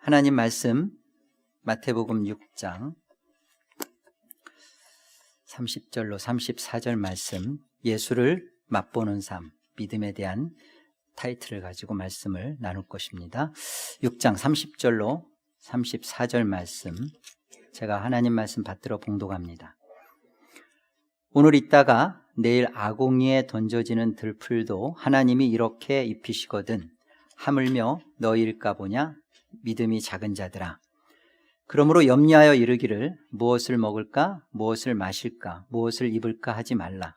하나님 말씀 마태복음 6장 30절로 34절 말씀, 예수를 맛보는 삶, 믿음에 대한 타이틀을 가지고 말씀을 나눌 것입니다. 6장 30절로 34절 말씀, 제가 하나님 말씀 받들어 봉독합니다. 오늘 있다가 내일 아공이에 던져지는 들풀도 하나님이 이렇게 입히시거든 하물며 너희일까 보냐 믿음이 작은 자들아. 그러므로 염려하여 이르기를 무엇을 먹을까 무엇을 마실까 무엇을 입을까 하지 말라.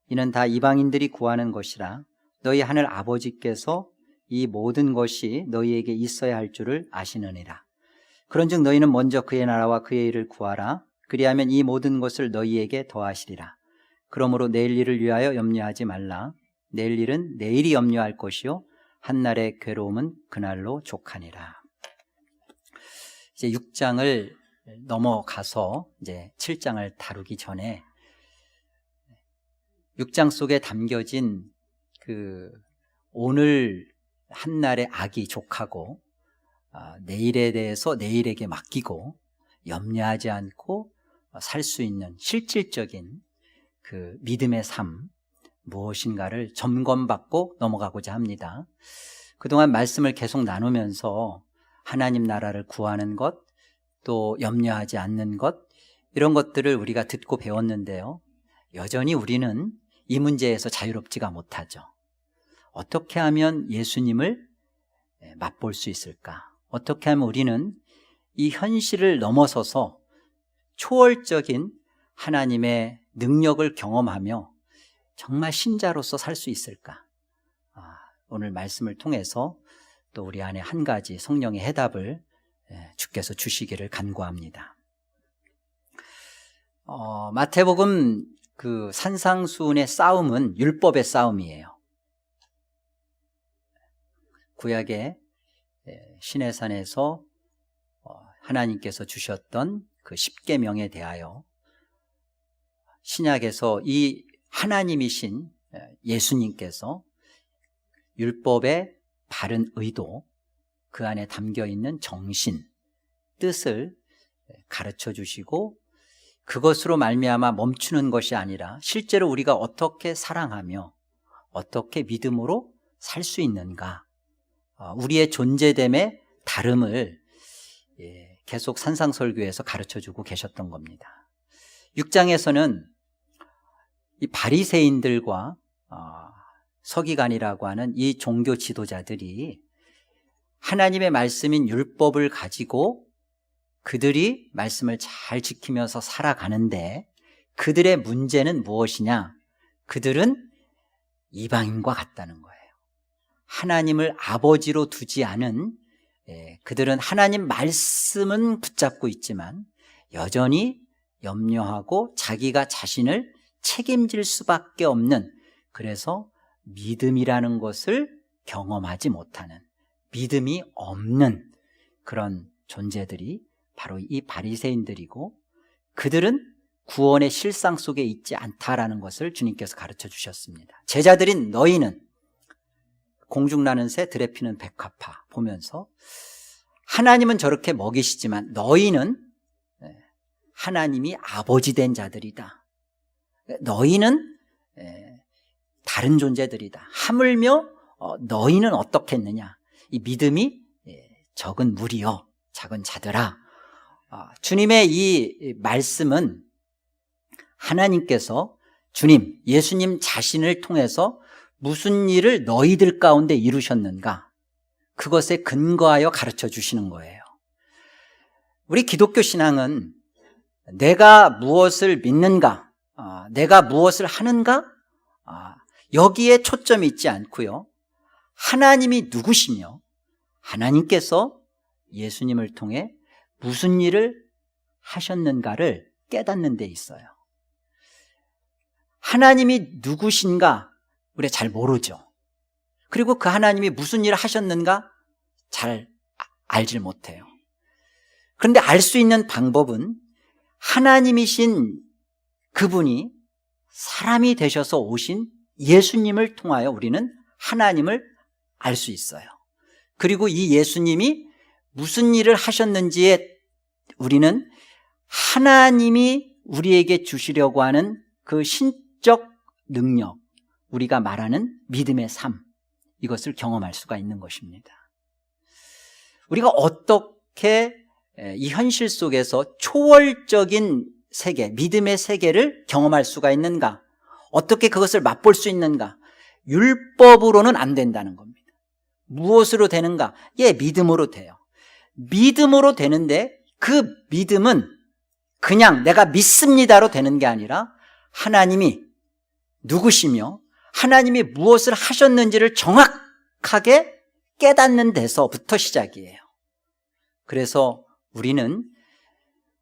이는 다 이방인들이 구하는 것이라. 너희 하늘 아버지께서 이 모든 것이 너희에게 있어야 할 줄을 아시느니라. 그런즉 너희는 먼저 그의 나라와 그의 일을 구하라. 그리하면 이 모든 것을 너희에게 더하시리라. 그러므로 내일 일을 위하여 염려하지 말라. 내일 일은 내일이 염려할 것이요 한날의 괴로움은 그날로 족하니라. 이제 6장을 넘어가서 이제 7장을 다루기 전에 6장 속에 담겨진 그 오늘 한날의 악이 족하고 내일에 대해서 내일에게 맡기고 염려하지 않고 살 수 있는 실질적인 그 믿음의 삶 무엇인가를 점검받고 넘어가고자 합니다. 그동안 말씀을 계속 나누면서 하나님 나라를 구하는 것, 또 염려하지 않는 것, 이런 것들을 우리가 듣고 배웠는데요. 여전히 우리는 이 문제에서 자유롭지가 못하죠. 어떻게 하면 예수님을 맛볼 수 있을까? 어떻게 하면 우리는 이 현실을 넘어서서 초월적인 하나님의 능력을 경험하며 정말 신자로서 살 수 있을까? 오늘 말씀을 통해서 또 우리 안에 한 가지 성령의 해답을 주께서 주시기를 간구합니다. 마태복음 그 산상수훈의 싸움은 율법의 싸움이에요. 구약의 시내산에서 하나님께서 주셨던 그 십계명에 대하여 신약에서 이 하나님이신 예수님께서 율법의 바른 의도, 그 안에 담겨있는 정신, 뜻을 가르쳐 주시고 그것으로 말미암아 멈추는 것이 아니라 실제로 우리가 어떻게 사랑하며 어떻게 믿음으로 살 수 있는가, 우리의 존재됨의 다름을 계속 산상설교에서 가르쳐 주고 계셨던 겁니다. 6장에서는 이 바리새인들과 서기관이라고 하는 이 종교 지도자들이 하나님의 말씀인 율법을 가지고 그들이 말씀을 잘 지키면서 살아가는데 그들의 문제는 무엇이냐? 그들은 이방인과 같다는 거예요. 하나님을 아버지로 두지 않은, 그들은 하나님 말씀은 붙잡고 있지만 여전히 염려하고 자기가 자신을 책임질 수밖에 없는, 그래서 믿음이라는 것을 경험하지 못하는, 믿음이 없는 그런 존재들이 바로 이 바리새인들이고, 그들은 구원의 실상 속에 있지 않다라는 것을 주님께서 가르쳐 주셨습니다. 제자들인 너희는 공중나는 새 들에 피는 백합화 보면서 하나님은 저렇게 먹이시지만 너희는 하나님이 아버지 된 자들이다. 너희는 다른 존재들이다. 하물며 너희는 어떻겠느냐? 이 믿음이 적은 무리여 작은 자들아. 주님의 이 말씀은 하나님께서 주님, 예수님 자신을 통해서 무슨 일을 너희들 가운데 이루셨는가? 그것에 근거하여 가르쳐 주시는 거예요. 우리 기독교 신앙은 내가 무엇을 믿는가? 내가 무엇을 하는가? 여기에 초점이 있지 않고요. 하나님이 누구시며 하나님께서 예수님을 통해 무슨 일을 하셨는가를 깨닫는 데 있어요. 하나님이 누구신가 우리가 잘 모르죠. 그리고 그 하나님이 무슨 일을 하셨는가 잘 알질 못해요. 그런데 알 수 있는 방법은 하나님이신 그분이 사람이 되셔서 오신 예수님을 통하여 우리는 하나님을 알 수 있어요. 그리고 이 예수님이 무슨 일을 하셨는지에 우리는 하나님이 우리에게 주시려고 하는 그 신적 능력, 우리가 말하는 믿음의 삶, 이것을 경험할 수가 있는 것입니다. 우리가 어떻게 이 현실 속에서 초월적인 세계, 믿음의 세계를 경험할 수가 있는가? 어떻게 그것을 맛볼 수 있는가? 율법으로는 안 된다는 겁니다. 무엇으로 되는가? 예, 믿음으로 돼요. 믿음으로 되는데 그 믿음은 그냥 내가 믿습니다로 되는 게 아니라 하나님이 누구시며 하나님이 무엇을 하셨는지를 정확하게 깨닫는 데서부터 시작이에요. 그래서 우리는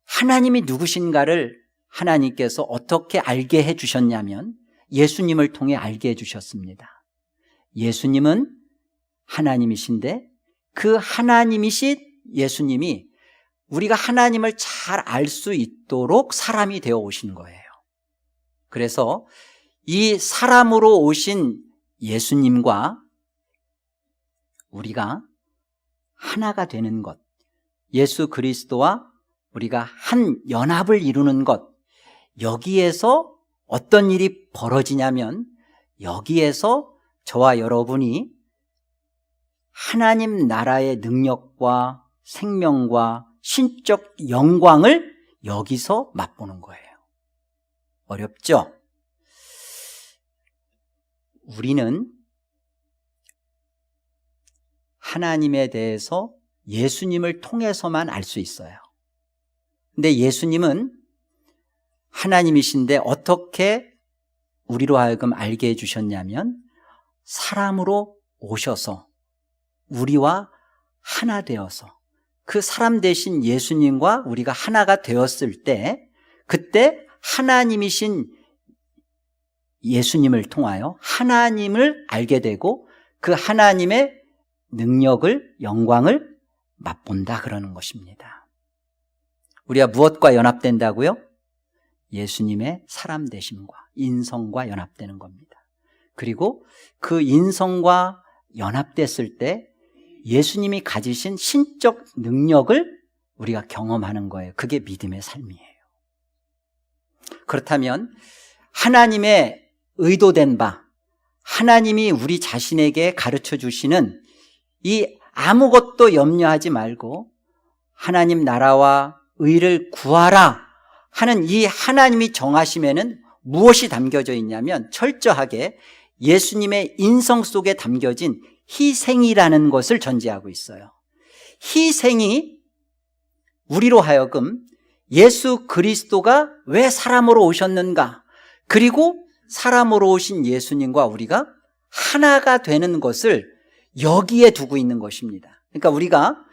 하나님이 누구신가를 하나님께서 어떻게 알게 해주셨냐면 예수님을 통해 알게 해주셨습니다. 예수님은 하나님이신데 그 하나님이신 예수님이 우리가 하나님을 잘 알 수 있도록 사람이 되어 오신 거예요. 그래서 이 사람으로 오신 예수님과 우리가 하나가 되는 것, 예수 그리스도와 우리가 한 연합을 이루는 것, 여기에서 어떤 일이 벌어지냐면 여기에서 저와 여러분이 하나님 나라의 능력과 생명과 신적 영광을 여기서 맛보는 거예요. 어렵죠? 우리는 하나님에 대해서 예수님을 통해서만 알 수 있어요. 근데 예수님은 하나님이신데 어떻게 우리로 하여금 알게 해주셨냐면 사람으로 오셔서 우리와 하나 되어서 그 사람 되신 예수님과 우리가 하나가 되었을 때 그때 하나님이신 예수님을 통하여 하나님을 알게 되고 그 하나님의 능력을, 영광을 맛본다 그러는 것입니다. 우리가 무엇과 연합된다고요? 예수님의 사람 되심과 인성과 연합되는 겁니다. 그리고 그 인성과 연합됐을 때 예수님이 가지신 신적 능력을 우리가 경험하는 거예요. 그게 믿음의 삶이에요. 그렇다면 하나님의 의도된 바, 하나님이 우리 자신에게 가르쳐 주시는 이 아무것도 염려하지 말고 하나님 나라와 의를 구하라 하는 이 하나님이 정하심에는 무엇이 담겨져 있냐면 철저하게 예수님의 인성 속에 담겨진 희생이라는 것을 전제하고 있어요. 희생이 우리로 하여금 예수 그리스도가 왜 사람으로 오셨는가, 그리고 사람으로 오신 예수님과 우리가 하나가 되는 것을 여기에 두고 있는 것입니다. 그러니까 우리가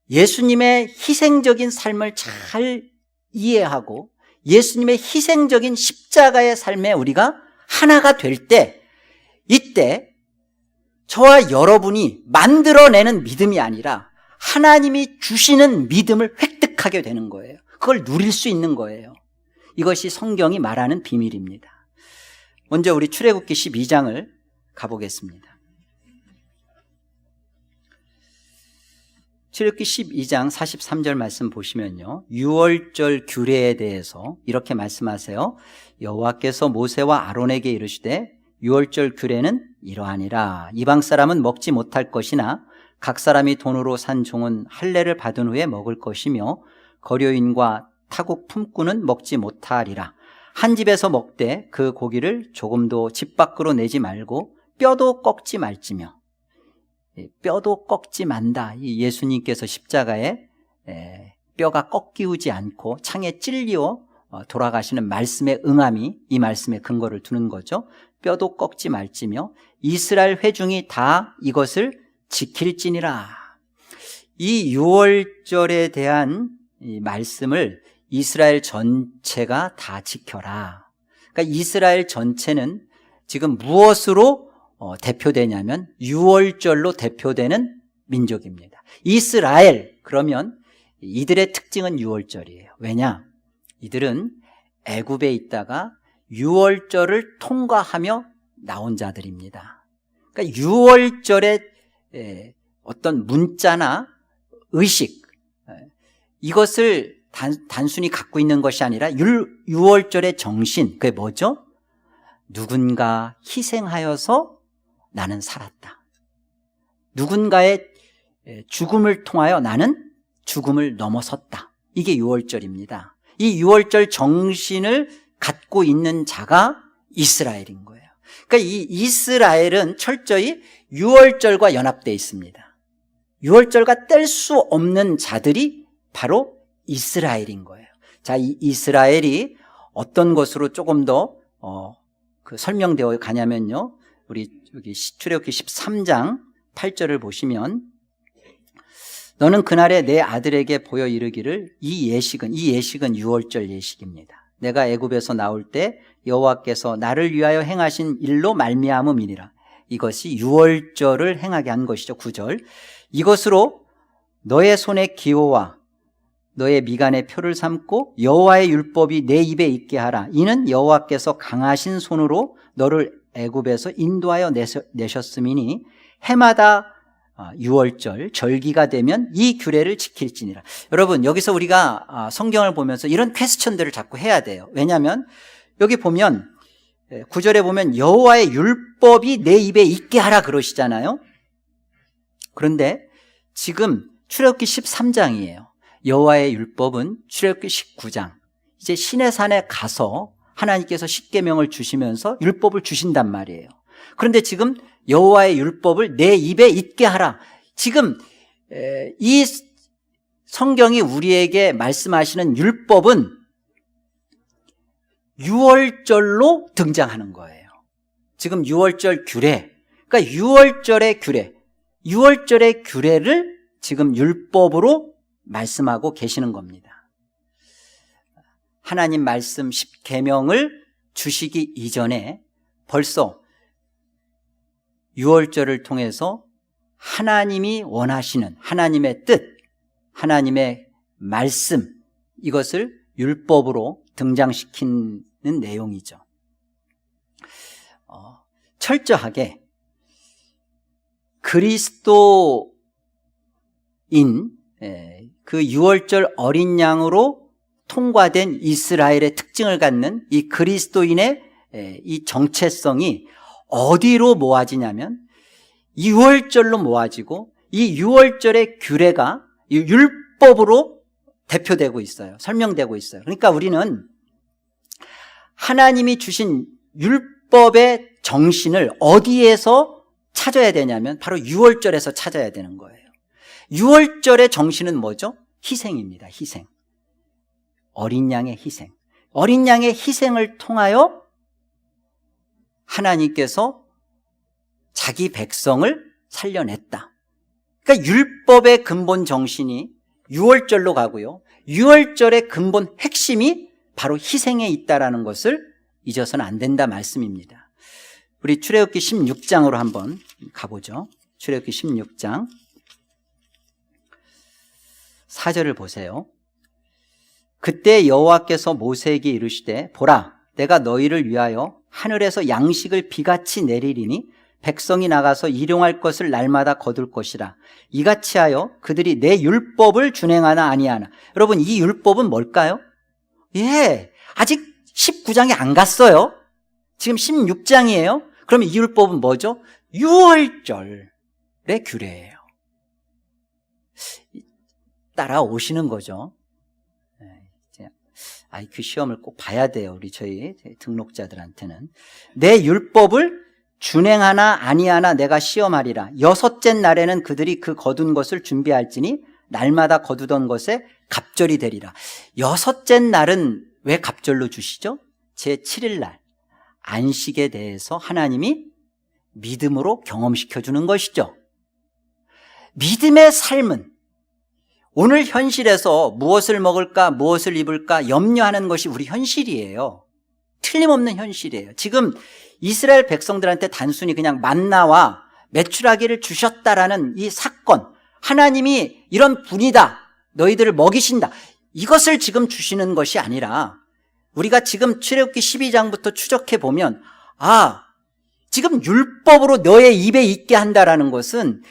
예수님의 희생적인 삶을 잘 이해하고 예수님의 희생적인 십자가의 삶에 우리가 하나가 될 때, 이때 저와 여러분이 만들어내는 믿음이 아니라 하나님이 주시는 믿음을 획득하게 되는 거예요. 그걸 누릴 수 있는 거예요. 이것이 성경이 말하는 비밀입니다. 먼저 우리 출애굽기 12장을 가보겠습니다. 출애굽기 12장 43절 말씀 보시면요, 유월절 규례에 대해서 이렇게 말씀하세요. 여호와께서 모세와 아론에게 이르시되 유월절 규례는 이러하니라. 이방 사람은 먹지 못할 것이나 각 사람이 돈으로 산 종은 할례를 받은 후에 먹을 것이며 거류인과 타국 품꾼은 먹지 못하리라. 한 집에서 먹되 그 고기를 조금도 집 밖으로 내지 말고 뼈도 꺾지 말지며. 뼈도 꺾지 만다. 이 예수님께서 십자가에 뼈가 꺾이지 않고 창에 찔려 돌아가시는 말씀의 응함이 이 말씀에 근거를 두는 거죠. 뼈도 꺾지 말지며 이스라엘 회중이 다 이것을 지킬지니라. 이 유월절에 대한 이 말씀을 이스라엘 전체가 다 지켜라. 그러니까 이스라엘 전체는 지금 무엇으로 대표되냐면 유월절로 대표되는 민족입니다. 이스라엘, 그러면 이들의 특징은 유월절이에요. 왜냐? 이들은 애굽에 있다가 유월절을 통과하며 나온 자들입니다. 그러니까 유월절의 어떤 문자나 의식, 이것을 단순히 갖고 있는 것이 아니라 유월절의 정신, 그게 뭐죠? 누군가 희생하여서 나는 살았다. 누군가의 죽음을 통하여 나는 죽음을 넘어섰다. 이게 유월절입니다. 이 유월절 정신을 갖고 있는 자가 이스라엘인 거예요. 그러니까 이 이스라엘은 철저히 유월절과 연합되어 있습니다. 유월절과 뗄 수 없는 자들이 바로 이스라엘인 거예요. 자, 이 이스라엘이 어떤 것으로 조금 더 설명되어 가냐면요, 우리 여기 출애굽기 13장 8절을 보시면, 너는 그날에 내 아들에게 보여 이르기를 이 예식은 유월절 예식입니다. 내가 애굽에서 나올 때 여호와께서 나를 위하여 행하신 일로 말미암음이니라. 이것이 유월절을 행하게 한 것이죠. 9절. 이것으로 너의 손의 기호와 너의 미간의 표를 삼고 여호와의 율법이 내 입에 있게 하라. 이는 여호와께서 강하신 손으로 너를 애굽에서 인도하여 내셨음이니 해마다 유월절 절기가 되면 이 규례를 지킬지니라. 여러분, 여기서 우리가 성경을 보면서 이런 퀘스천들을 자꾸 해야 돼요. 왜냐하면 여기 보면 9절에 보면 여호와의 율법이 내 입에 있게 하라 그러시잖아요. 그런데 지금 출애굽기 13장이에요. 여호와의 율법은 출애굽기 19장. 이제 시내산에 가서 하나님께서 십계명을 주시면서 율법을 주신단 말이에요. 그런데 지금 여호와의 율법을 내 입에 있게 하라. 지금 이 성경이 우리에게 말씀하시는 율법은 유월절로 등장하는 거예요. 지금 유월절 규례, 그러니까 유월절의 규례를 지금 율법으로 말씀하고 계시는 겁니다. 하나님 말씀 십계명을 주시기 이전에 벌써 유월절을 통해서 하나님이 원하시는 하나님의 뜻, 하나님의 말씀, 이것을 율법으로 등장시키는 내용이죠. 철저하게 그리스도인 그 유월절 어린 양으로 통과된 이스라엘의 특징을 갖는 이 그리스도인의 이 정체성이 어디로 모아지냐면 유월절로 모아지고, 이 유월절의 규례가 율법으로 대표되고 있어요. 설명되고 있어요. 그러니까 우리는 하나님이 주신 율법의 정신을 어디에서 찾아야 되냐면 바로 유월절에서 찾아야 되는 거예요. 유월절의 정신은 뭐죠? 희생입니다. 희생. 어린 양의 희생. 어린 양의 희생을 통하여 하나님께서 자기 백성을 살려냈다. 그러니까 율법의 근본 정신이 유월절로 가고요, 유월절의 근본 핵심이 바로 희생에 있다라는 것을 잊어서는 안 된다 말씀입니다. 우리 출애굽기 16장으로 한번 가보죠. 출애굽기 16장 4절을 보세요. 그때 여호와께서 모세에게 이르시되 보라, 내가 너희를 위하여 하늘에서 양식을 비같이 내리리니 백성이 나가서 일용할 것을 날마다 거둘 것이라. 이같이 하여 그들이 내 율법을 준행하나 아니하나. 여러분, 이 율법은 뭘까요? 아직 19장에 안 갔어요. 지금 16장이에요. 그러면 이 율법은 뭐죠? 유월절의 규례예요. 따라오시는 거죠. IQ 시험을 꼭 봐야 돼요. 우리 저희 등록자들한테는. 내 율법을 준행하나 아니하나 내가 시험하리라. 여섯째 날에는 그들이 그 거둔 것을 준비할지니 날마다 거두던 것에 갑절이 되리라. 여섯째 날은 왜 갑절로 주시죠? 제7일 날 안식에 대해서 하나님이 믿음으로 경험시켜 주는 것이죠. 믿음의 삶은 오늘 현실에서 무엇을 먹을까, 무엇을 입을까 염려하는 것이 우리 현실이에요. 틀림없는 현실이에요. 지금 이스라엘 백성들한테 단순히 그냥 만나와 메추라기를 주셨다라는 이 사건, 하나님이 이런 분이다, 너희들을 먹이신다, 이것을 지금 주시는 것이 아니라 우리가 지금 출애굽기 12장부터 추적해 보면 지금 율법으로 너의 입에 있게 한다라는 것은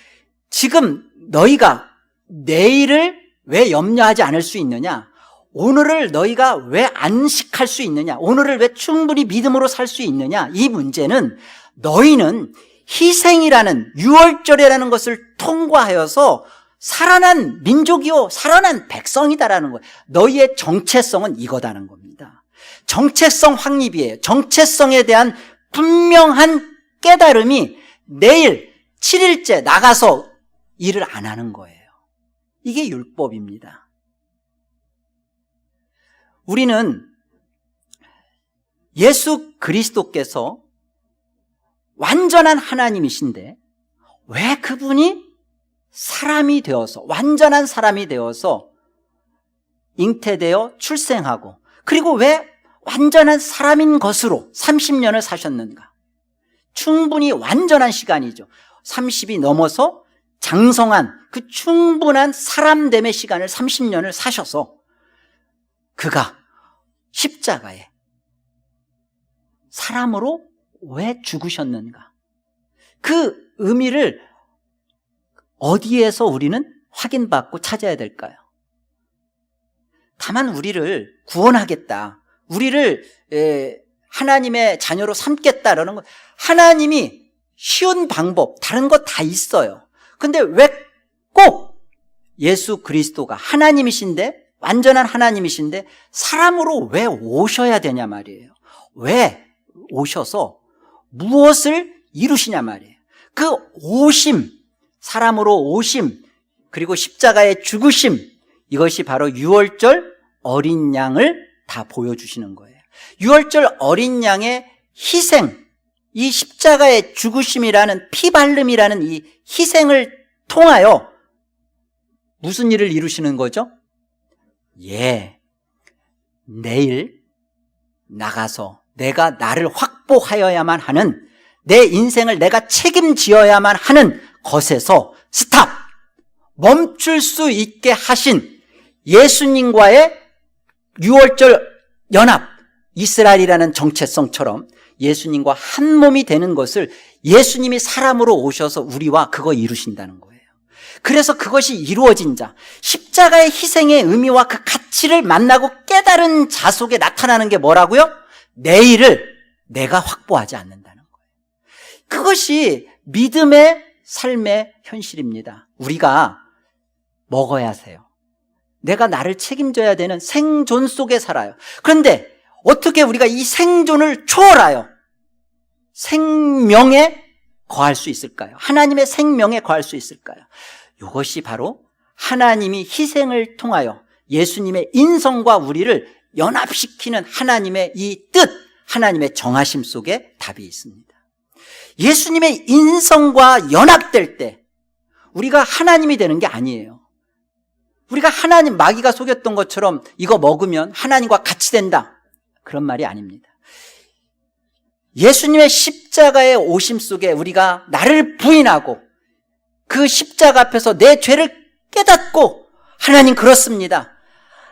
지금 너희가 내일을 왜 염려하지 않을 수 있느냐? 오늘을 너희가 왜 안식할 수 있느냐? 오늘을 왜 충분히 믿음으로 살 수 있느냐? 이 문제는 너희는 희생이라는 유월절이라는 것을 통과하여서 살아난 민족이요 살아난 백성이다라는 거예요. 너희의 정체성은 이거다는 겁니다. 정체성 확립이에요. 정체성에 대한 분명한 깨달음이 내일 7일째 나가서 일을 안 하는 거예요. 이게 율법입니다. 우리는 예수 그리스도께서 완전한 하나님이신데 왜 그분이 사람이 되어서 완전한 사람이 되어서 잉태되어 출생하고 그리고 왜 완전한 사람인 것으로 30년을 사셨는가? 충분히 완전한 시간이죠. 30이 넘어서 장성한 그 충분한 사람됨의 시간을 30년을 사셔서 그가 십자가에 사람으로 왜 죽으셨는가? 그 의미를 어디에서 우리는 확인받고 찾아야 될까요? 다만 우리를 구원하겠다, 우리를 하나님의 자녀로 삼겠다라는 것, 하나님이 쉬운 방법 다른 거 다 있어요. 근데 왜 꼭 예수 그리스도가 하나님이신데, 완전한 하나님이신데 사람으로 왜 오셔야 되냐 말이에요. 왜 오셔서 무엇을 이루시냐 말이에요. 그 오심, 사람으로 오심, 그리고 십자가의 죽으심, 이것이 바로 유월절 어린 양을 다 보여주시는 거예요. 유월절 어린 양의 희생, 이 십자가의 죽으심이라는 피발름이라는 이 희생을 통하여 무슨 일을 이루시는 거죠? 내일 나가서 내가 나를 확보하여야만 하는, 내 인생을 내가 책임지어야만 하는 것에서 스탑! 멈출 수 있게 하신 예수님과의 유월절 연합, 이스라엘이라는 정체성처럼 예수님과 한 몸이 되는 것을 예수님이 사람으로 오셔서 우리와 그거 이루신다는 거예요. 그래서 그것이 이루어진 자, 십자가의 희생의 의미와 그 가치를 만나고 깨달은 자 속에 나타나는 게 뭐라고요? 내일을 내가 확보하지 않는다는 거예요. 그것이 믿음의 삶의 현실입니다. 우리가 먹어야 해요. 내가 나를 책임져야 되는 생존 속에 살아요. 그런데 어떻게 우리가 이 생존을 초월하여 생명에 거할 수 있을까요? 하나님의 생명에 거할 수 있을까요? 이것이 바로 하나님이 희생을 통하여 예수님의 인성과 우리를 연합시키는 하나님의 이 뜻, 하나님의 정하심 속에 답이 있습니다. 예수님의 인성과 연합될 때 우리가 하나님이 되는 게 아니에요. 우리가 하나님, 마귀가 속였던 것처럼 이거 먹으면 하나님과 같이 된다, 그런 말이 아닙니다. 예수님의 십자가의 오심 속에 우리가 나를 부인하고 그 십자가 앞에서 내 죄를 깨닫고, 하나님 그렇습니다,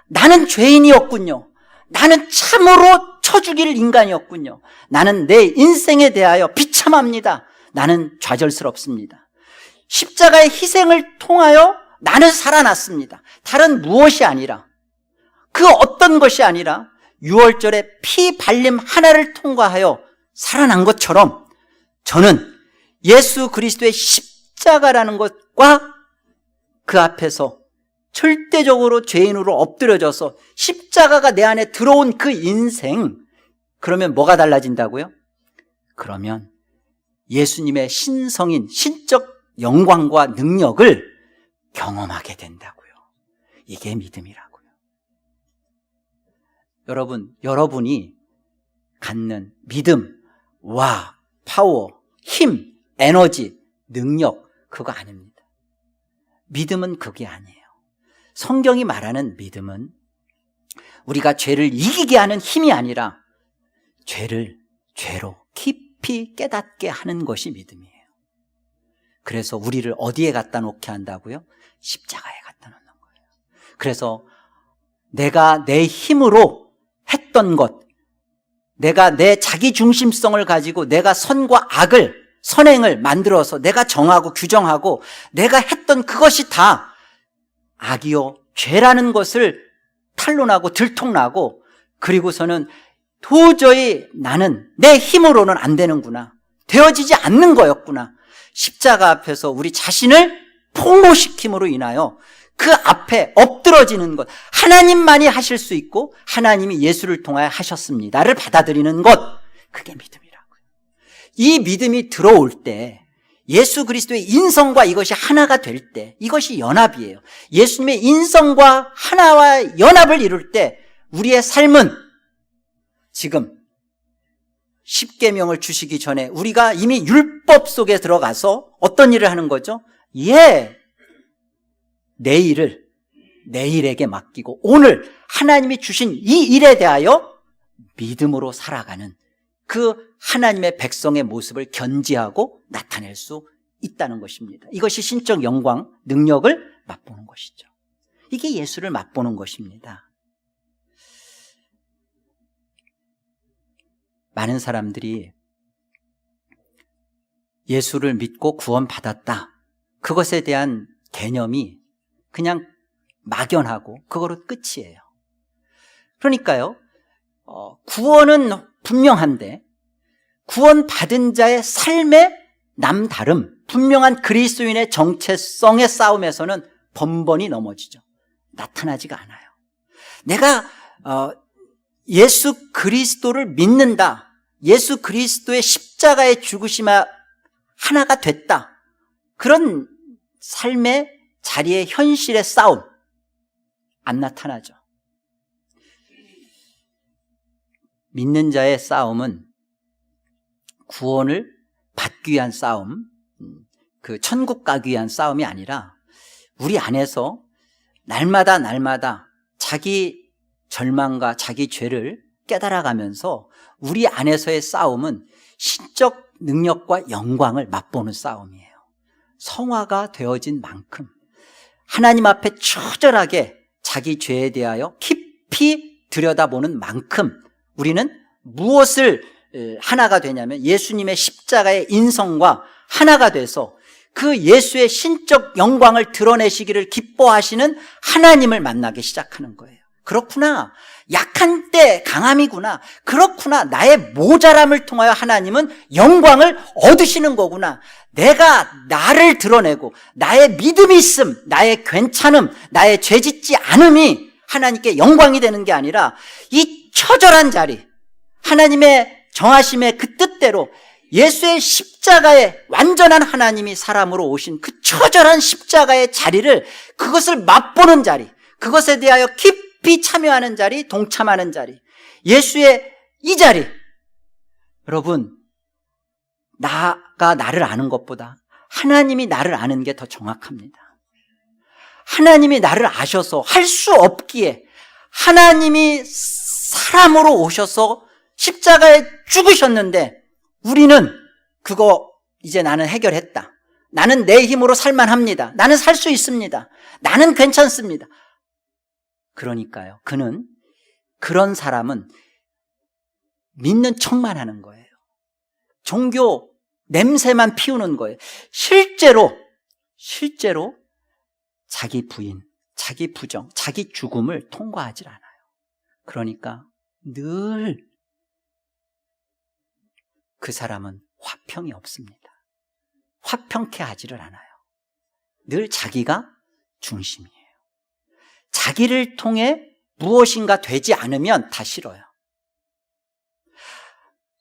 나는 죄인이었군요, 나는 참으로 쳐죽일 인간이었군요, 나는 내 인생에 대하여 비참합니다, 나는 좌절스럽습니다, 십자가의 희생을 통하여 나는 살아났습니다. 다른 무엇이 아니라, 그 어떤 것이 아니라 유월절의 피 발림 하나를 통과하여 살아난 것처럼 저는 예수 그리스도의 십자가라는 것과 그 앞에서 절대적으로 죄인으로 엎드려져서 십자가가 내 안에 들어온 그 인생, 그러면 뭐가 달라진다고요? 그러면 예수님의 신성인 신적 영광과 능력을 경험하게 된다고요. 이게 믿음이라고요. 여러분이 갖는 믿음과 파워, 힘, 에너지, 능력, 그거 아닙니다. 믿음은 그게 아니에요. 성경이 말하는 믿음은 우리가 죄를 이기게 하는 힘이 아니라 죄를 죄로 깊이 깨닫게 하는 것이 믿음이에요. 그래서 우리를 어디에 갖다 놓게 한다고요? 십자가에 갖다 놓는 거예요. 그래서 내가 내 힘으로 했던 것, 내가 내 자기 중심성을 가지고 내가 선과 악을, 선행을 만들어서 내가 정하고 규정하고 내가 했던 그것이 다 악이요 죄라는 것을 탄론하고 들통나고, 그리고서는 도저히 나는 내 힘으로는 안 되는구나, 되어지지 않는 거였구나, 십자가 앞에서 우리 자신을 폭로시킴으로 인하여 그 앞에 엎드러지는 것, 하나님만이 하실 수 있고 하나님이 예수를 통하여 하셨습니다를 받아들이는 것, 그게 믿음이라고요. 이 믿음이 들어올 때, 예수 그리스도의 인성과 이것이 하나가 될 때, 이것이 연합이에요. 예수님의 인성과 하나와 연합을 이룰 때 우리의 삶은 지금 십계명을 주시기 전에 우리가 이미 율법 속에 들어가서 어떤 일을 하는 거죠? 내일을 내일에게 맡기고 오늘 하나님이 주신 이 일에 대하여 믿음으로 살아가는 그 하나님의 백성의 모습을 견지하고 나타낼 수 있다는 것입니다. 이것이 신적 영광, 능력을 맛보는 것이죠. 이게 예수를 맛보는 것입니다. 많은 사람들이 예수를 믿고 구원받았다, 그것에 대한 개념이 그냥 막연하고 그거로 끝이에요. 그러니까요, 구원은 분명한데 구원받은 자의 삶의 남다름, 분명한 그리스도인의 정체성의 싸움에서는 번번이 넘어지죠. 나타나지가 않아요. 내가 예수 그리스도를 믿는다, 예수 그리스도의 십자가의 죽으심과 하나가 됐다, 그런 삶의 자리의 현실의 싸움 안 나타나죠. 믿는 자의 싸움은 구원을 받기 위한 싸움, 그 천국 가기 위한 싸움이 아니라 우리 안에서 날마다 자기 절망과 자기 죄를 깨달아가면서 우리 안에서의 싸움은 신적 능력과 영광을 맛보는 싸움이에요. 성화가 되어진 만큼, 하나님 앞에 처절하게 자기 죄에 대하여 깊이 들여다보는 만큼 우리는 무엇을 하나가 되냐면 예수님의 십자가의 인성과 하나가 돼서 그 예수의 신적 영광을 드러내시기를 기뻐하시는 하나님을 만나기 시작하는 거예요. 그렇구나, 약한 때 강함이구나, 그렇구나, 나의 모자람을 통하여 하나님은 영광을 얻으시는 거구나, 내가 나를 드러내고 나의 믿음이 있음, 나의 괜찮음, 나의 죄짓지 않음이 하나님께 영광이 되는 게 아니라 이 처절한 자리, 하나님의 정하심의 그 뜻대로 예수의 십자가에 완전한 하나님이 사람으로 오신 그 처절한 십자가의 자리를, 그것을 맛보는 자리, 그것에 대하여 깊이 참여하는 자리, 동참하는 자리, 예수의 이 자리. 여러분, 나가 나를 아는 것보다 하나님이 나를 아는 게 더 정확합니다. 하나님이 나를 아셔서 할 수 없기에 하나님이 사람으로 오셔서 십자가에 죽으셨는데 우리는 그거 이제 나는 해결했다, 나는 내 힘으로 살만합니다, 나는 살 수 있습니다, 나는 괜찮습니다. 그러니까요, 그런 사람은 믿는 척만 하는 거예요. 종교 냄새만 피우는 거예요. 실제로 자기 부인, 자기 부정, 자기 죽음을 통과하질 않아요. 그러니까 늘 그 사람은 화평이 없습니다. 화평케 하지를 않아요. 늘 자기가 중심이에요. 자기를 통해 무엇인가 되지 않으면 다 싫어요.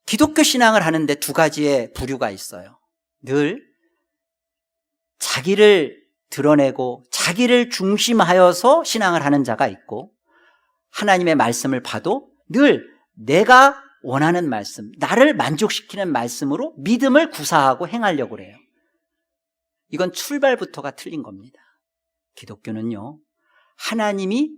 기독교 신앙을 하는데 두 가지의 부류가 있어요. 늘 자기를 드러내고 자기를 중심하여서 신앙을 하는 자가 있고, 하나님의 말씀을 봐도 늘 내가 원하는 말씀, 나를 만족시키는 말씀으로 믿음을 구사하고 행하려고 그래요. 이건 출발부터가 틀린 겁니다. 기독교는요, 하나님이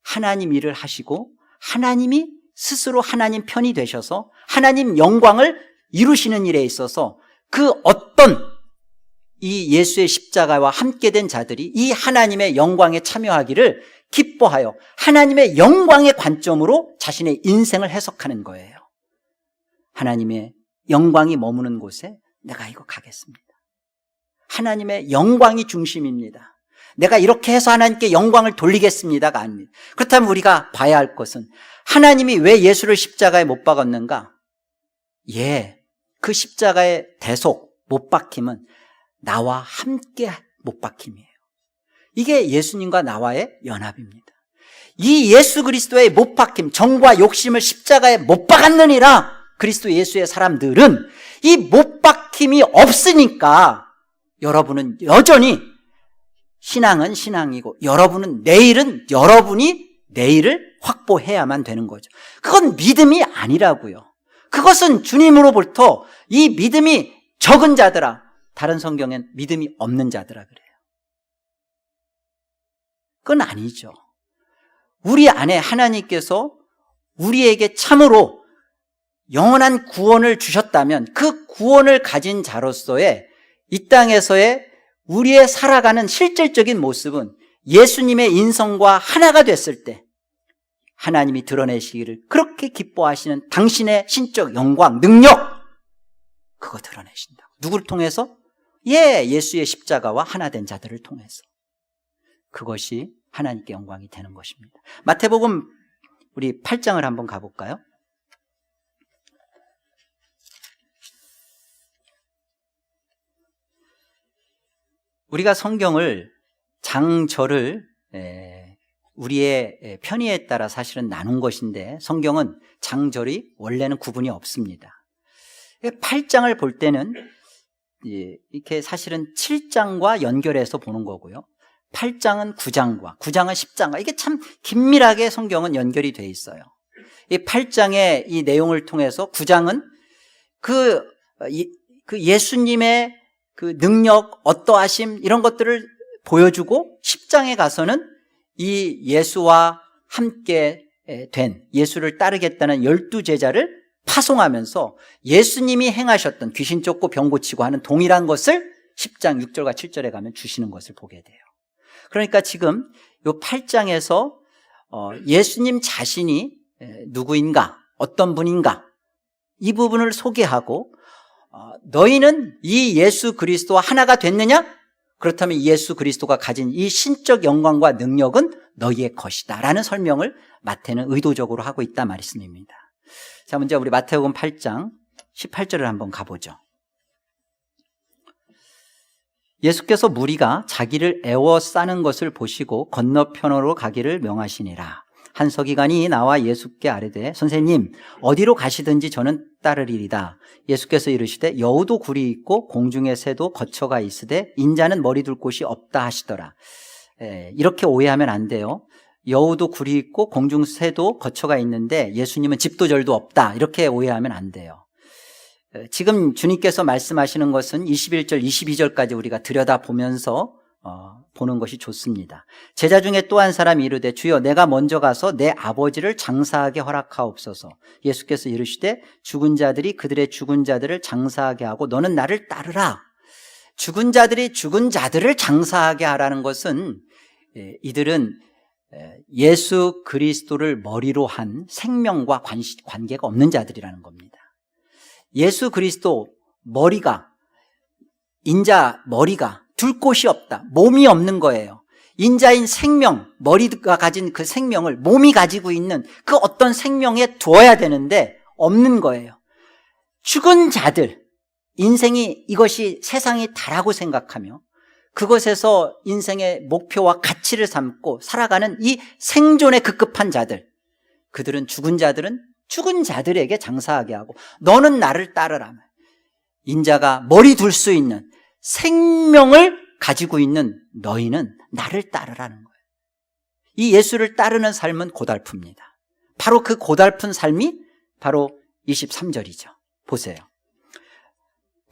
하나님 일을 하시고 하나님이 스스로 하나님 편이 되셔서 하나님 영광을 이루시는 일에 있어서 그 어떤 이 예수의 십자가와 함께 된 자들이 이 하나님의 영광에 참여하기를 기뻐하여 하나님의 영광의 관점으로 자신의 인생을 해석하는 거예요. 하나님의 영광이 머무는 곳에 내가 이거 가겠습니다. 하나님의 영광이 중심입니다. 내가 이렇게 해서 하나님께 영광을 돌리겠습니다가 아닙니다. 그렇다면 우리가 봐야 할 것은 하나님이 왜 예수를 십자가에 못 박았는가? 그 십자가의 대속, 못 박힘은 나와 함께 못 박힘이에요. 이게 예수님과 나와의 연합입니다. 이 예수 그리스도의 못 박힘, 정과 욕심을 십자가에 못 박았느니라. 그리스도 예수의 사람들은 이 못 박힘이 없으니까 여러분은 여전히 신앙은 신앙이고 여러분은 여러분이 내일을 확보해야만 되는 거죠. 그건 믿음이 아니라고요. 그것은 주님으로부터 이 믿음이 적은 자들아, 다른 성경엔 믿음이 없는 자들아 그래요. 그건 아니죠. 우리 안에 하나님께서 우리에게 참으로 영원한 구원을 주셨다면 그 구원을 가진 자로서의 이 땅에서의 우리의 살아가는 실질적인 모습은 예수님의 인성과 하나가 됐을 때 하나님이 드러내시기를 그렇게 기뻐하시는 당신의 신적 영광, 능력, 그거 드러내신다. 누구를 통해서? 예수의 십자가와 하나 된 자들을 통해서. 그것이 하나님께 영광이 되는 것입니다. 마태복음 우리 8장을 한번 가볼까요? 우리가 성경을 장절을 우리의 편의에 따라 사실은 나눈 것인데 성경은 장절이 원래는 구분이 없습니다. 8장을 볼 때는 이렇게 사실은 7장과 연결해서 보는 거고요. 8장은 9장과 9장은 10장과 이게 참 긴밀하게 성경은 연결이 돼 있어요. 이 8장의 이 내용을 통해서 9장은 그 예수님의 그 능력, 어떠하심 이런 것들을 보여주고 10장에 가서는 이 예수와 함께 된 예수를 따르겠다는 12제자를 파송하면서 예수님이 행하셨던 귀신 쫓고 병 고치고 하는 동일한 것을 10장 6절과 7절에 가면 주시는 것을 보게 돼요. 그러니까 지금 이 8장에서 예수님 자신이 누구인가, 어떤 분인가 이 부분을 소개하고 너희는 이 예수 그리스도와 하나가 됐느냐? 그렇다면 예수 그리스도가 가진 이 신적 영광과 능력은 너희의 것이다 라는 설명을 마태는 의도적으로 하고 있다 말씀입니다. 자, 먼저 우리 마태복음 8장 18절을 한번 가보죠. 예수께서 무리가 자기를 애워싸는 것을 보시고 건너편으로 가기를 명하시니라. 한 서기관이 나와 예수께 아뢰되 선생님 어디로 가시든지 저는 따르리이다. 예수께서 이르시되 여우도 굴이 있고 공중의 새도 거처가 있으되 인자는 머리 둘 곳이 없다 하시더라. 이렇게 오해하면 안 돼요. 여우도 굴이 있고 공중 새도 거처가 있는데 예수님은 집도 절도 없다 이렇게 오해하면 안 돼요. 지금 주님께서 말씀하시는 것은 21절 22절까지 우리가 들여다보면서 보는 것이 좋습니다. 제자 중에 또 한 사람이 이르되 주여 내가 먼저 가서 내 아버지를 장사하게 허락하옵소서. 예수께서 이르시되 죽은 자들이 그들의 죽은 자들을 장사하게 하고 너는 나를 따르라. 죽은 자들이 죽은 자들을 장사하게 하라는 것은 이들은 예수 그리스도를 머리로 한 생명과 관계가 없는 자들이라는 겁니다. 예수 그리스도 머리가 인자 머리가 둘 곳이 없다. 몸이 없는 거예요. 인자인 생명, 머리가 가진 그 생명을 몸이 가지고 있는 그 어떤 생명에 두어야 되는데 없는 거예요. 죽은 자들, 인생이 이것이 세상이 다라고 생각하며 그것에서 인생의 목표와 가치를 삼고 살아가는 이 생존에 급급한 자들, 그들은 죽은 자들은 죽은 자들에게 장사하게 하고 너는 나를 따르라. 인자가 머리 둘 수 있는 생명을 가지고 있는 너희는 나를 따르라는 거예요. 이 예수를 따르는 삶은 고달픕니다. 바로 그 고달픈 삶이 바로 23절이죠. 보세요.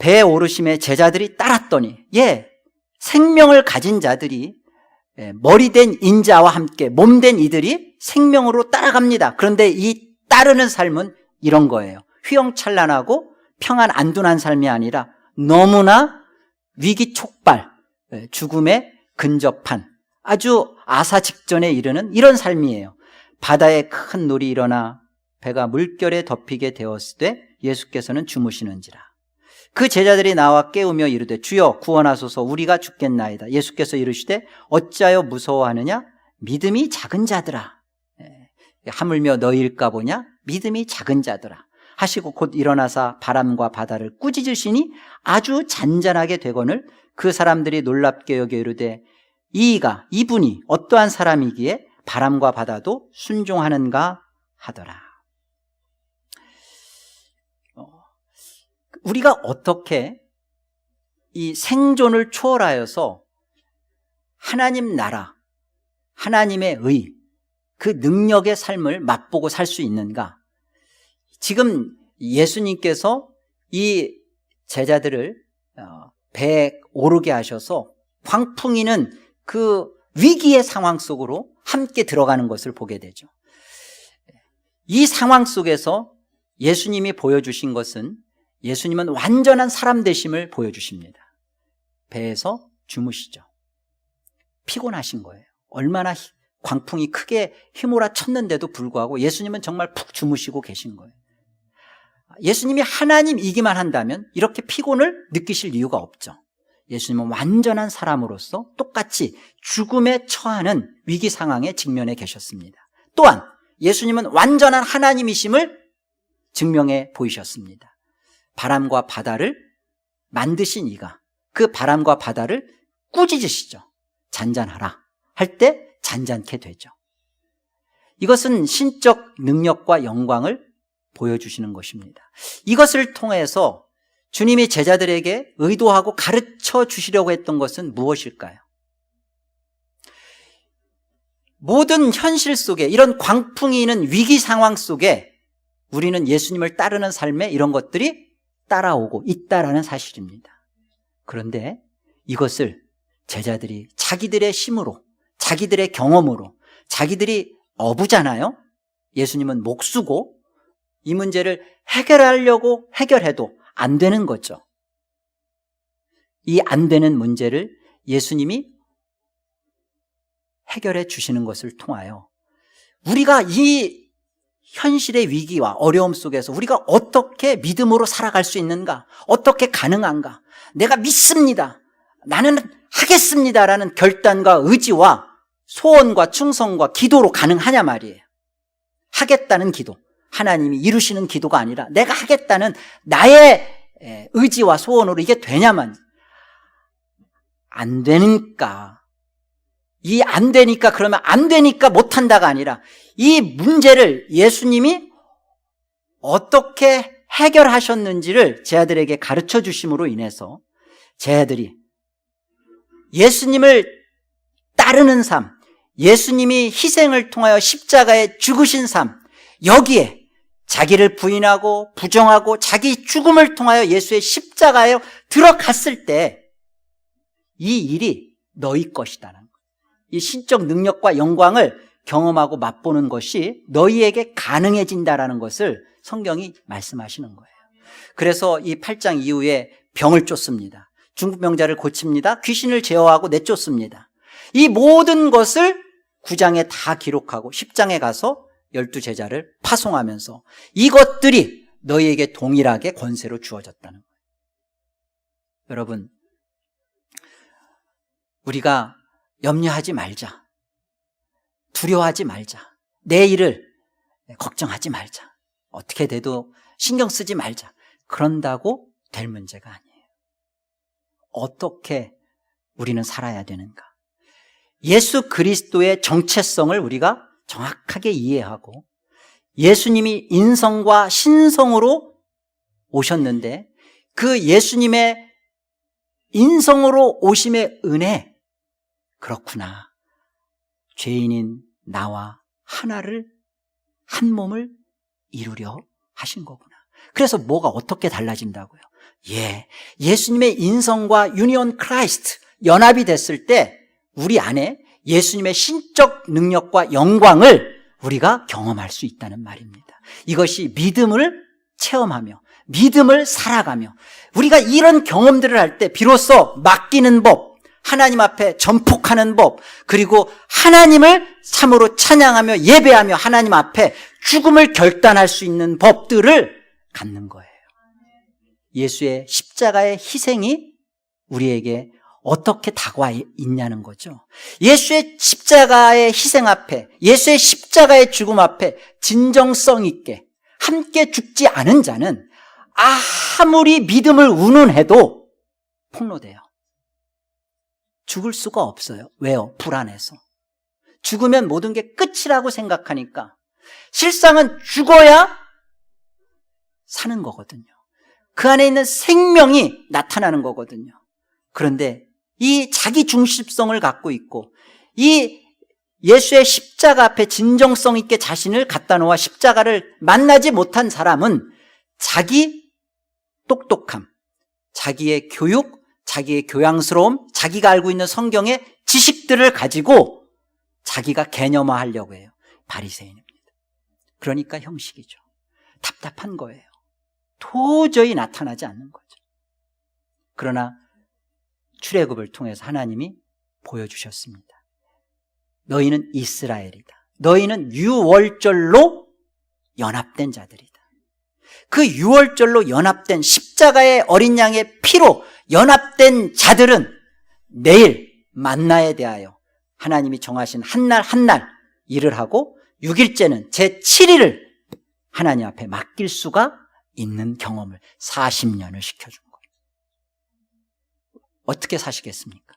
배에 오르심에 제자들이 따랐더니 생명을 가진 자들이 머리된 인자와 함께 몸된 이들이 생명으로 따라갑니다. 그런데 이 따르는 삶은 이런 거예요. 휘황찬란하고 평안 안둔한 삶이 아니라 너무나 위기 촉발, 죽음에 근접한 아주 아사 직전에 이르는 이런 삶이에요. 바다에 큰 놀이 일어나 배가 물결에 덮이게 되었을 때 예수께서는 주무시는지라. 그 제자들이 나와 깨우며 이르되 주여 구원하소서 우리가 죽겠나이다. 예수께서 이르시되 어찌하여 무서워하느냐? 믿음이 작은 자들아. 하물며 너희일까 보냐? 믿음이 작은 자들아. 하시고 곧 일어나사 바람과 바다를 꾸짖으시니 아주 잔잔하게 되거늘 그 사람들이 놀랍게 여겨 이르되 이분이 어떠한 사람이기에 바람과 바다도 순종하는가 하더라. 우리가 어떻게 이 생존을 초월하여서 하나님 나라, 하나님의 의, 그 능력의 삶을 맛보고 살 수 있는가? 지금 예수님께서 이 제자들을 배에 오르게 하셔서 광풍이는 그 위기의 상황 속으로 함께 들어가는 것을 보게 되죠. 이 상황 속에서 예수님이 보여주신 것은 예수님은 완전한 사람 되심을 보여주십니다. 배에서 주무시죠. 피곤하신 거예요. 얼마나 광풍이 크게 휘몰아쳤는데도 불구하고 예수님은 정말 푹 주무시고 계신 거예요. 예수님이 하나님이기만 한다면 이렇게 피곤을 느끼실 이유가 없죠. 예수님은 완전한 사람으로서 똑같이 죽음에 처하는 위기 상황에 직면해 계셨습니다. 또한 예수님은 완전한 하나님이심을 증명해 보이셨습니다. 바람과 바다를 만드신 이가 그 바람과 바다를 꾸짖으시죠. 잔잔하라 할 때 잔잔케 되죠. 이것은 신적 능력과 영광을 보여주시는 것입니다. 이것을 통해서 주님이 제자들에게 의도하고 가르쳐 주시려고 했던 것은 무엇일까요? 모든 현실 속에 이런 광풍이 있는 위기 상황 속에 우리는 예수님을 따르는 삶에 이런 것들이 따라오고 있다라는 사실입니다. 그런데 이것을 제자들이 자기들의 힘으로, 자기들의 경험으로, 자기들이 어부잖아요. 예수님은 목수고 이 문제를 해결하려고 해결해도 안 되는 거죠. 이 안 되는 문제를 예수님이 해결해 주시는 것을 통하여 우리가 이 현실의 위기와 어려움 속에서 우리가 어떻게 믿음으로 살아갈 수 있는가? 어떻게 가능한가? 내가 믿습니다. 나는 하겠습니다라는 결단과 의지와 소원과 충성과 기도로 가능하냐 말이에요. 하겠다는 기도, 하나님이 이루시는 기도가 아니라 내가 하겠다는 나의 의지와 소원으로 이게 되냐만 안 되니까, 이 안 되니까 그러면 안 되니까 못한다가 아니라 이 문제를 예수님이 어떻게 해결하셨는지를 제자들에게 가르쳐 주심으로 인해서 제자들이 예수님을 따르는 삶, 예수님이 희생을 통하여 십자가에 죽으신 삶, 여기에 자기를 부인하고 부정하고 자기 죽음을 통하여 예수의 십자가에 들어갔을 때 이 일이 너희 것이다라는 거예요. 이 신적 능력과 영광을 경험하고 맛보는 것이 너희에게 가능해진다라는 것을 성경이 말씀하시는 거예요. 그래서 이 8장 이후에 병을 쫓습니다. 중풍병자를 고칩니다. 귀신을 제어하고 내쫓습니다. 이 모든 것을 9장에 다 기록하고 10장에 가서 12제자를 파송하면서 이것들이 너희에게 동일하게 권세로 주어졌다는 거예요. 여러분, 우리가 염려하지 말자. 두려워하지 말자. 내일을 걱정하지 말자. 어떻게 돼도 신경 쓰지 말자. 그런다고 될 문제가 아니에요. 어떻게 우리는 살아야 되는가? 예수 그리스도의 정체성을 우리가 정확하게 이해하고 예수님이 인성과 신성으로 오셨는데 그 예수님의 인성으로 오심의 은혜, 그렇구나. 죄인인 나와 하나를 한 몸을 이루려 하신 거구나. 그래서 뭐가 어떻게 달라진다고요? 예수님의 인성과 유니온 크라이스트 연합이 됐을 때 우리 안에 예수님의 신적 능력과 영광을 우리가 경험할 수 있다는 말입니다. 이것이 믿음을 체험하며 믿음을 살아가며 우리가 이런 경험들을 할 때 비로소 맡기는 법, 하나님 앞에 전폭하는 법, 그리고 하나님을 참으로 찬양하며 예배하며 하나님 앞에 죽음을 결단할 수 있는 법들을 갖는 거예요. 예수의 십자가의 희생이 우리에게 어떻게 다가와 있냐는 거죠. 예수의 십자가의 희생 앞에, 예수의 십자가의 죽음 앞에 진정성 있게 함께 죽지 않은 자는 아무리 믿음을 운운해도 폭로돼요. 죽을 수가 없어요. 왜요? 불안해서. 죽으면 모든 게 끝이라고 생각하니까 실상은 죽어야 사는 거거든요. 그 안에 있는 생명이 나타나는 거거든요. 그런데 이 자기 중심성을 갖고 있고 이 예수의 십자가 앞에 진정성 있게 자신을 갖다 놓아 십자가를 만나지 못한 사람은 자기 똑똑함, 자기의 교육, 자기의 교양스러움, 자기가 알고 있는 성경의 지식들을 가지고 자기가 개념화하려고 해요. 바리새인입니다. 그러니까 형식이죠. 답답한 거예요. 도저히 나타나지 않는 거죠. 그러나 출애굽을 통해서 하나님이 보여주셨습니다. 너희는 이스라엘이다. 너희는 유월절로 연합된 자들이다. 그 유월절로 연합된 십자가의 어린 양의 피로 연합된 자들은 내일 만나에 대하여 하나님이 정하신 한 날 한 날 일을 하고 6일째는 제7일을 하나님 앞에 맡길 수가 있는 경험을 40년을 시켜준 거예요. 어떻게 사시겠습니까?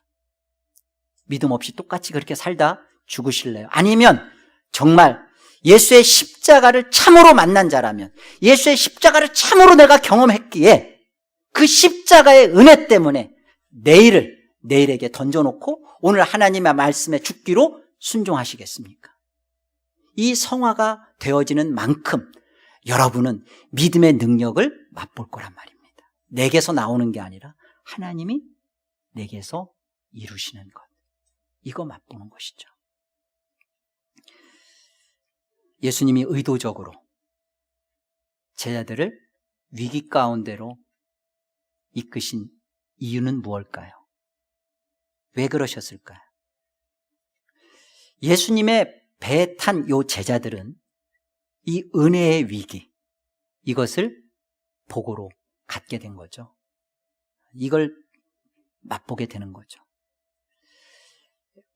믿음 없이 똑같이 그렇게 살다 죽으실래요? 아니면 정말 예수의 십자가를 참으로 만난 자라면, 예수의 십자가를 참으로 내가 경험했기에 그 십자가의 은혜 때문에 내일에게 던져놓고 오늘 하나님의 말씀에 죽기로 순종하시겠습니까? 이 성화가 되어지는 만큼 여러분은 믿음의 능력을 맛볼 거란 말입니다. 내게서 나오는 게 아니라 하나님이 내게서 이루시는 것, 이거 맛보는 것이죠. 예수님이 의도적으로 제자들을 위기 가운데로 이끄신 이유는 무엇일까요? 왜 그러셨을까요? 예수님의 배에 탄 요 제자들은 이 은혜의 위기, 이것을 복으로 갖게 된 거죠. 이걸 맛보게 되는 거죠.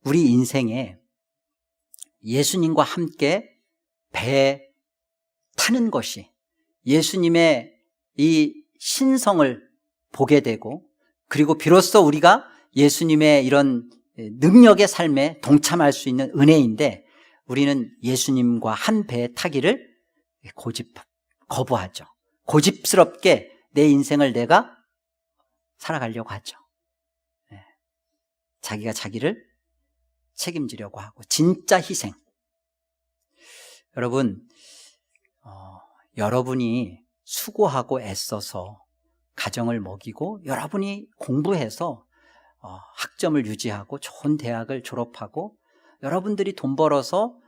우리 인생에 예수님과 함께 배에 타는 것이 예수님의 이 신성을 보게 되고, 그리고 비로소 우리가 예수님의 이런 능력의 삶에 동참할 수 있는 은혜인데, 우리는 예수님과 한 배에 타기를 거부하죠. 고집스럽게 내 인생을 내가 살아가려고 하죠. 자기가 자기를 책임지려고 하고, 진짜 희생. 여러분, 여러분이 수고하고 애써서 가정을 먹이고, 여러분이 공부해서 학점을 유지하고 좋은 대학을 졸업하고, 여러분들이 돈 벌어서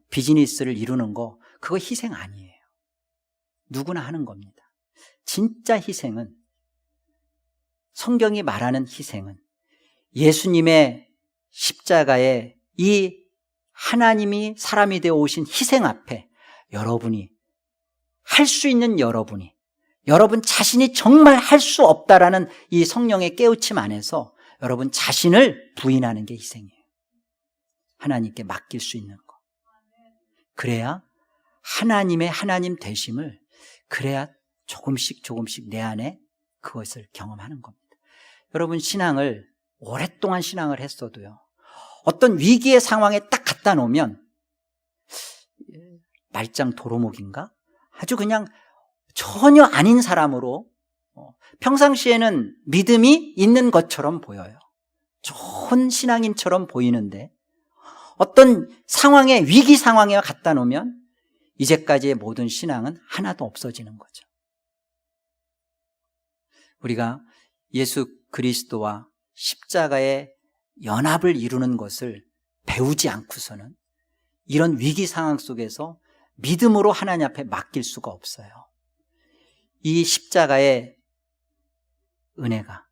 비즈니스를 이루는 거, 그거 희생 아니에요. 누구나 하는 겁니다. 진짜 희생은, 성경이 말하는 희생은 예수님의 십자가에 이 하나님이 사람이 되어 오신 희생 앞에 여러분이 할 수 있는 여러분 자신이 정말 할 수 없다라는 이 성령의 깨우침 안에서 여러분 자신을 부인하는 게 희생이에요. 하나님께 맡길 수 있는 거. 그래야 하나님의 하나님 되심을, 그래야 조금씩 내 안에 그것을 경험하는 겁니다. 여러분, 신앙을 오랫동안 신앙을 했어도요, 어떤 위기의 상황에 딱 갖다 놓으면 말짱 도루묵인가? 아주 그냥 전혀 아닌 사람으로, 평상시에는 믿음이 있는 것처럼 보여요. 좋은 신앙인처럼 보이는데 어떤 상황에, 위기 상황에 갖다 놓으면 이제까지의 모든 신앙은 하나도 없어지는 거죠. 우리가 예수 그리스도와 십자가의 연합을 이루는 것을 배우지 않고서는 이런 위기 상황 속에서 믿음으로 하나님 앞에 맡길 수가 없어요. 이 십자가의 은혜가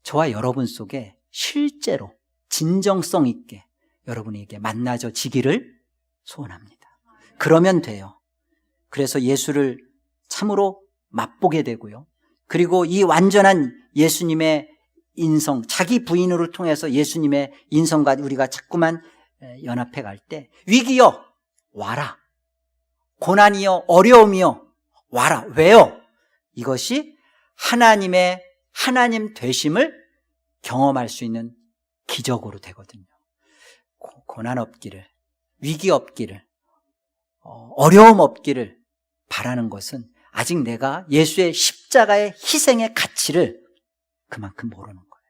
저와 여러분 속에 실제로 진정성 있게 여러분에게 만나져지기를 소원합니다. 그러면 돼요. 그래서 예수를 참으로 맛보게 되고요, 그리고 이 완전한 예수님의 인성, 자기 부인으로 통해서 예수님의 인성과 우리가 자꾸만 연합해 갈 때 위기여 와라, 고난이여 어려움이여 와라. 왜요? 이것이 하나님 되심을 경험할 수 있는 기적으로 되거든요. 고난 없기를, 위기 없기를, 어려움 없기를 바라는 것은 아직 내가 예수의 십자가의 희생의 가치를 그만큼 모르는 거예요.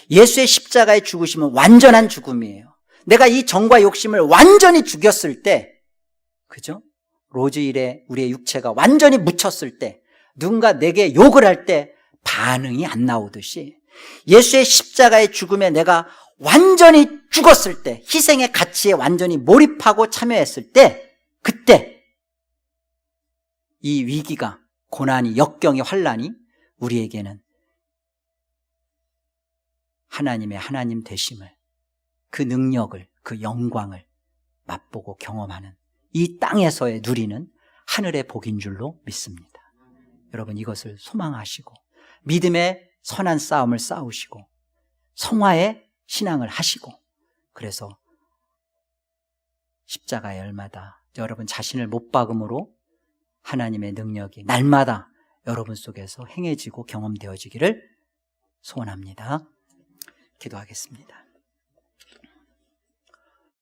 예수의 십자가의 죽으심은 완전한 죽음이에요. 내가 이 정과 욕심을 완전히 죽였을 때, 그죠? 로즈일에 우리의 육체가 완전히 묻혔을 때, 누군가 내게 욕을 할 때 반응이 안 나오듯이 예수의 십자가의 죽음에 내가 완전히 죽었을 때, 희생의 가치에 완전히 몰입하고 참여했을 때, 그때 이 위기가, 고난이, 역경이, 환난이 우리에게는 하나님의 하나님 되심을, 그 능력을, 그 영광을 맛보고 경험하는, 이 땅에서의 누리는 하늘의 복인 줄로 믿습니다. 여러분, 이것을 소망하시고 믿음의 선한 싸움을 싸우시고 성화의 신앙을 하시고, 그래서 십자가의 열마다 여러분 자신을 못 박음으로 하나님의 능력이 날마다 여러분 속에서 행해지고 경험되어지기를 소원합니다. 기도하겠습니다.